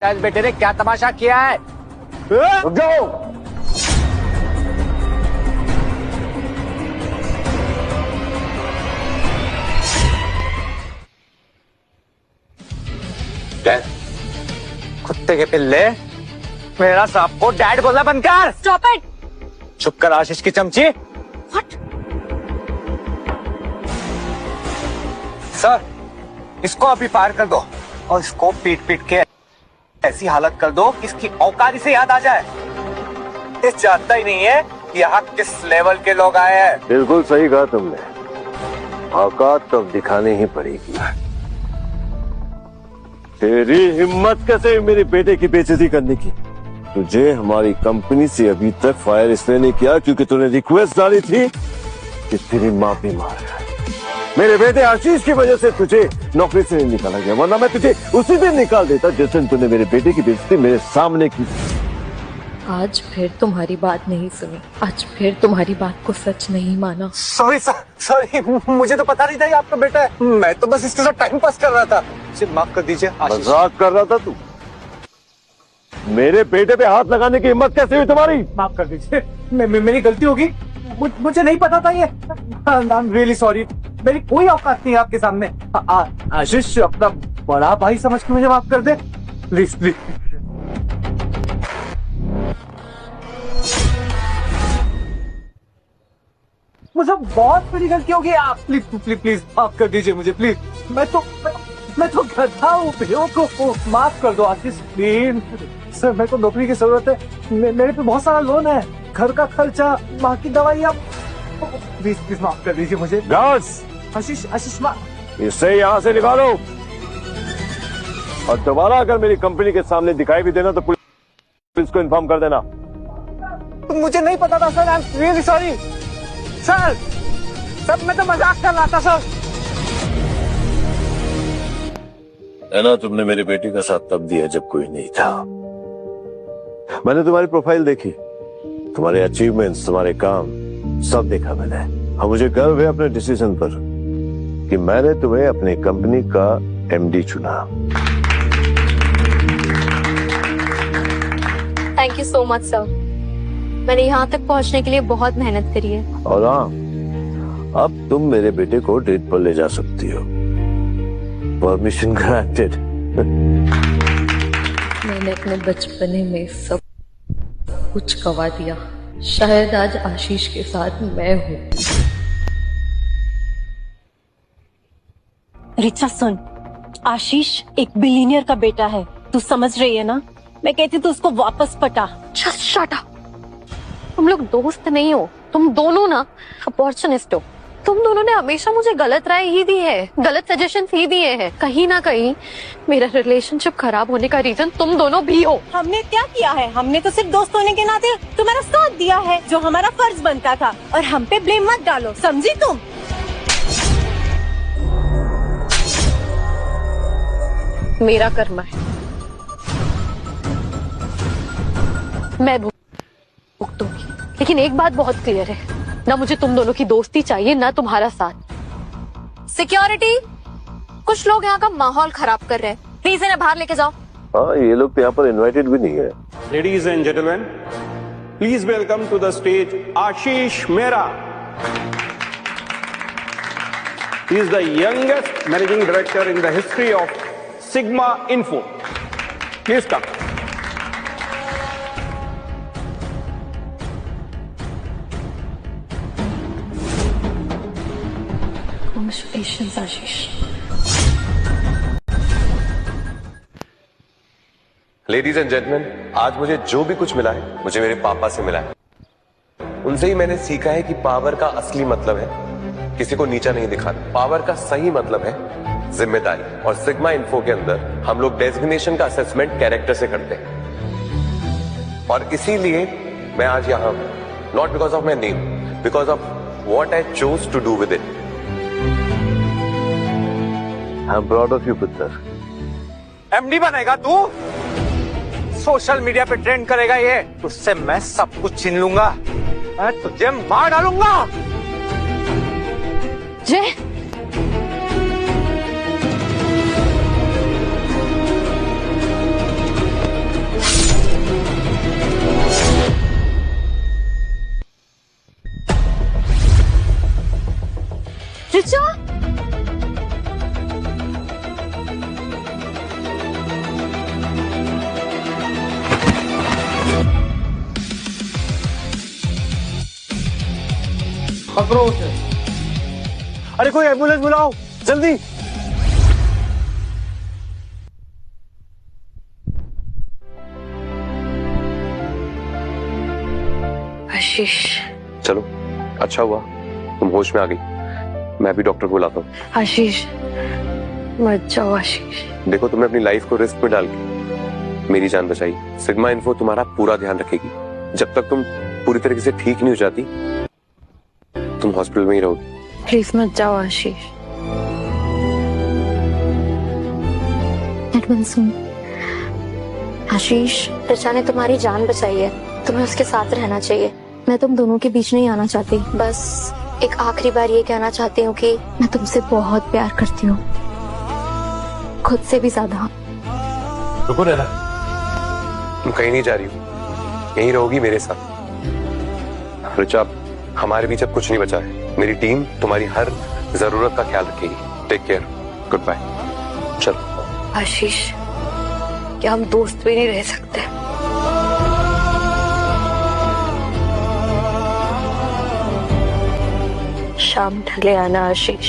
आज बेटे ने क्या तमाशा किया है? रुक जाओ। कुत्ते के पिल्ले, मेरा सांप को डैड बोलना बंद कर। Stop it. चुप कर आशीष की चमची। व्हाट? सर, इसको अभी फायर कर दो और इसको पीट पीट के ऐसी हालत कर दो कि इसकी औकात से याद आ जाए। ये जानता ही नहीं है कि यहाँ किस लेवल के लोग आए हैं। बिल्कुल सही कहा तुमने, औकात तो दिखानी ही पड़ेगी। तेरी हिम्मत कैसे मेरे बेटे की बेइज्जती करने की? तुझे हमारी कंपनी से अभी तक फायर इसलिए नहीं किया क्योंकि तूने रिक्वेस्ट डाली थी कि तेरी माँ बीमार है। मेरे बेटे आशीष की वजह से तुझे नौकरी से नहीं निकाला गया, वरना मैं तुझे उसी दिन निकाल देता जिस दिन तूने मेरे बेटे की बेइज्जती मेरे सामने की। आज फिर तुम्हारी बात नहीं सुनी, आज फिर तुम्हारी बात को सच नहीं माना। सॉरी सर, सॉरी, मुझे तो पता नहीं था ये आपका बेटा है। मैं तो बस इसके साथ टाइम पास कर रहा था। मुझे माफ कर दीजिए आशीष। मजाक कर रहा था तू? मेरे बेटे पे हाथ लगाने की हिम्मत कैसे हुई तुम्हारी? माफ कर दीजिए, मेरी गलती होगी, मुझे नहीं पता था ये। आई एम रियली सॉरी, मेरी कोई औकात नहीं है आपके सामने। आशीष, अपना बड़ा भाई समझ के मुझे माफ कर दे प्लीज प्लीज। मुझे बहुत बड़ी गलती होगी, आप प्लीज प्लीज प्लीज माफ कर दीजिए मुझे प्लीज। मैं तो गधा हूँ, बेवकूफ, माफ कर दो आशीष प्लीज। सर, मेरे को नौकरी की जरूरत है, मेरे पे बहुत सारा लोन है, घर का खर्चा, माँ की दवाई, आप प्लीज प्लीज माफ कर दीजिए मुझे। आशीष, आशीष माफ। इसे यहाँ से निकालो और दोबारा अगर मेरी कंपनी के सामने दिखाई भी देना तो पुलिस को इन्फॉर्म कर देना। मुझे नहीं पता था sir, I am really sorry sir. Sir, मैं तो मजाक कर रहा था सर। है ना, तुमने मेरे बेटे का साथ तब दिया जब कोई नहीं था। मैंने तुम्हारी प्रोफाइल देखी, तुम्हारे अचीवमेंट्स, तुम्हारे काम सब देखा मैंने, और मुझे गर्व है अपने डिसीजन पर कि मैंने तुम्हें अपनी कंपनी का एमडी चुना। Thank you so much sir, मैंने यहाँ तक पहुँचने के लिए बहुत मेहनत करी है। और हाँ, अब तुम मेरे बेटे को डेट पर ले जा सकती हो। Permission granted. मैंने अपने बचपने में सब कुछ गवा दिया, शायद आज आशीष के साथ मैं हूँ। रिचा सुन, आशीष एक बिलीनियर का बेटा है, तू समझ रही है ना? मैं कहती तू उसको वापस पटा। Just shut up। तुम लोग दोस्त नहीं हो, तुम दोनों ना अपॉर्चुनिस्ट हो। तुम दोनों ने हमेशा मुझे गलत राय ही दी है, गलत सजेशन ही दिए हैं। कहीं ना कहीं मेरा रिलेशनशिप खराब होने का रीजन तुम दोनों भी हो। हमने क्या किया है? हमने तो सिर्फ दोस्त होने के नाते तुम्हारा साथ दिया है, जो हमारा फर्ज बनता था, और हम पे ब्लेम मत डालो, समझी तुम? मेरा कर्म है, मैं भुगतूंगी। लेकिन एक बात बहुत क्लियर है, ना मुझे तुम दोनों की दोस्ती चाहिए, ना तुम्हारा साथ। सिक्योरिटी, कुछ लोग यहाँ का माहौल खराब कर रहे हैं, प्लीज इन्हें बाहर लेके जाओ। हाँ, ये लोग तो यहाँ पर इनवाइटेड भी नहीं है। Ladies and gentlemen, please welcome to the stage Ashish Mehra. He is the youngest managing director in the history of Sigma Info. Please come. Congratulations, Ashish. Ladies and gentleman, आज मुझे जो भी कुछ मिला है, मुझे मेरे पापा से मिला है। उनसे ही मैंने सीखा है कि पावर का असली मतलब है किसी को नीचा नहीं दिखाना। पावर का सही मतलब है जिम्मेदारी। और सिग्मा इन्फो के अंदर हम लोग डेजिग्नेशन का असेसमेंट कैरेक्टर से करते हैं। और इसीलिए मैं आज यहाँ हूं, not because of my name, because of what I chose to do with it. I am proud of you पुत्र। एमडी बनेगा तू, सोशल मीडिया पे ट्रेंड करेगा ये, उससे मैं सब कुछ छीन लूंगा, मैं तुझे मार डालूंगा। जय, खतरों से। अरे कोई एम्बुलेंस बुलाओ जल्दी। आशीष, चलो, अच्छा हुआ तुम होश में आ गई। मैं भी डॉक्टर को बुलाता हूँ। आशीष मत जाओ आशीष। देखो, तुमने अपनी लाइफ को रिस्क में डाल के मेरी जान बचाई। सिग्मा इन्फो तुम्हारा पूरा ध्यान रखेगी। जब तक तुम पूरी तरीके से ठीक नहीं हो जाती, तुम हॉस्पिटल में ही रहोगी। प्लीज मत जाओ आशीष। एडमन सुन, आशीष ऋचा ने तुम्हारी जान बचाई है, तुम्हें उसके साथ रहना चाहिए। मैं तुम दोनों के बीच नहीं आना चाहती, बस एक आखिरी बार ये कहना चाहती हूँ कि मैं तुमसे बहुत प्यार करती हूँ, खुद से भी ज्यादा। रुको नैना, तुम कहीं नहीं जा रही हो, यहीं रहोगी मेरे साथ। ऋचा, हमारे बीच अब कुछ नहीं बचा है। मेरी टीम तुम्हारी हर जरूरत का ख्याल रखेगी। Take care, good bye. चलो। आशीष, क्या हम दोस्त भी नहीं रह सकते? शाम ढले आना आशीष।